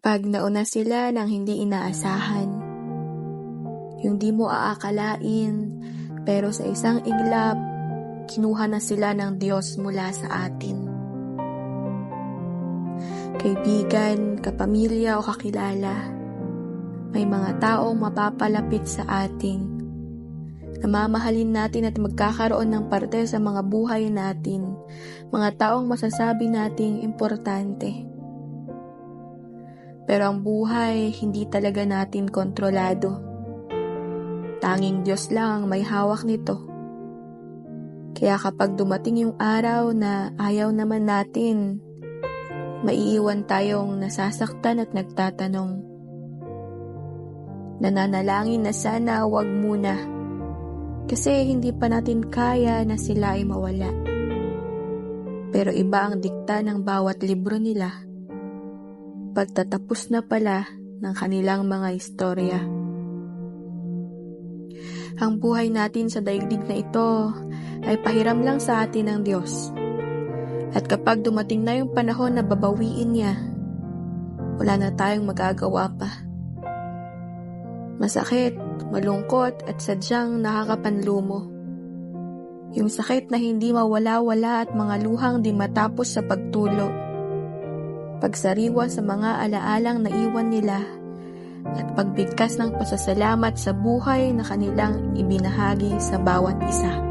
Kapag nauna sila ng hindi inaasahan, yung di mo aakalain, pero sa isang iglap, kinuha na sila ng Diyos mula sa atin. Kaibigan, kapamilya o kakilala, may mga taong mapapalapit sa atin. Namamahalin natin at magkakaroon ng parte sa mga buhay natin, mga taong masasabi nating importante. Pero ang buhay, hindi talaga natin kontrolado. Tanging Diyos lang ang may hawak nito. Kaya kapag dumating yung araw na ayaw naman natin, maiiwan tayong nasasaktan at nagtatanong. Nananalangin na sana wag muna, kasi hindi pa natin kaya na sila ay mawala. Pero iba ang dikta ng bawat libro nila. Pagtatapos na pala ng kanilang mga istorya. Ang buhay natin sa daigdig na ito ay pahiram lang sa atin ng Diyos. At kapag dumating na yung panahon na babawiin niya, wala na tayong magagawa pa. Masakit, malungkot at sadyang nakakapanlumo. Yung sakit na hindi mawala-wala at mga luhang di matapos sa pagtulo. Pagsariwa sa mga alaalang naiwan nila at pagbigkas ng pasasalamat sa buhay na kanilang ibinahagi sa bawat isa.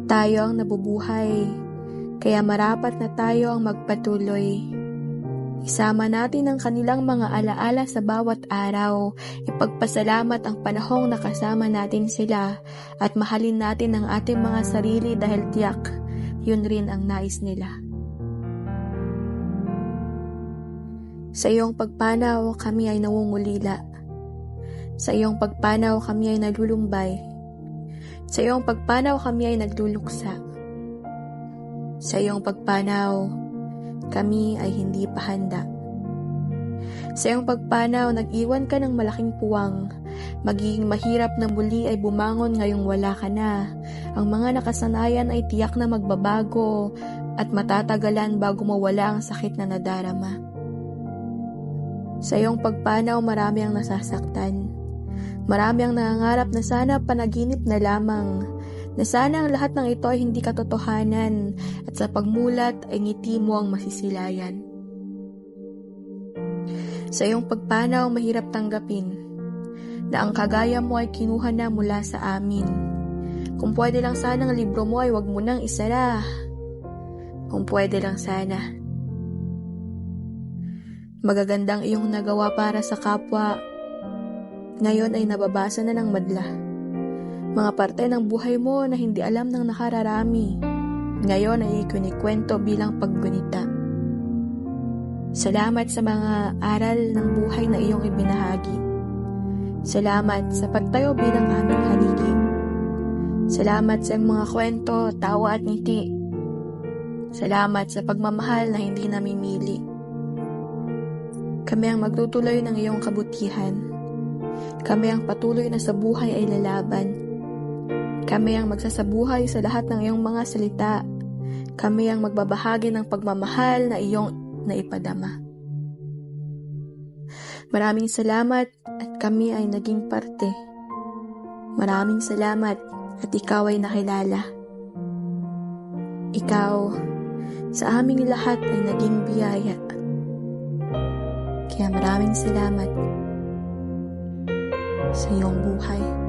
Tayo ang nabubuhay, kaya marapat na tayo ang magpatuloy. Isama natin ang kanilang mga alaala sa bawat araw, ipagpasalamat ang panahong nakasama natin sila at mahalin natin ang ating mga sarili dahil tiyak, yun rin ang nais nila. Sa iyong pagpanaw, kami ay nangungulila. Sa iyong pagpanaw, kami ay nalulumbay. Sa iyong pagpanaw, kami ay nagluluksa. Sa iyong pagpanaw, kami ay hindi pa handa. Sa iyong pagpanaw, nag-iwan ka ng malaking puwang. Magiging mahirap na muli ay bumangon ngayong wala ka na. Ang mga nakasanayan ay tiyak na magbabago at matatagalan bago mawala ang sakit na nadarama. Sa iyong pagpanaw, marami ang nasasaktan. Marami ang nangangarap na sana panaginip na lamang, na sana ang lahat ng ito ay hindi katotohanan at sa pagmulat ay ngiti mo ang masisilayan. Sa iyong pagpanaw, mahirap tanggapin na ang kagaya mo ay kinuha na mula sa amin. Kung pwede lang sana ang libro mo ay wag mo nang isara. Kung pwede lang sana. Magagandang iyong nagawa para sa kapwa, ngayon ay nababasa na ng madla. Mga parte ng buhay mo na hindi alam ng nakararami, ngayon ay ikinikwento bilang paggunita. Salamat sa mga aral ng buhay na iyong ibinahagi. Salamat sa pagtayo bilang aming haligi. Salamat sa mga kwento, tawa at ngiti. Salamat sa pagmamahal na hindi namimili. Kami ang magtutuloy ng iyong kabutihan. Kami ang patuloy na sa buhay ay lalaban. Kami ang magsasabuhay sa lahat ng iyong mga salita. Kami ang magbabahagi ng pagmamahal na iyong naipadama. Maraming salamat at kami ay naging parte. Maraming salamat at ikaw ay nakilala. Ikaw, sa aming lahat ay naging biyaya. Kaya maraming salamat sa iyong buhay.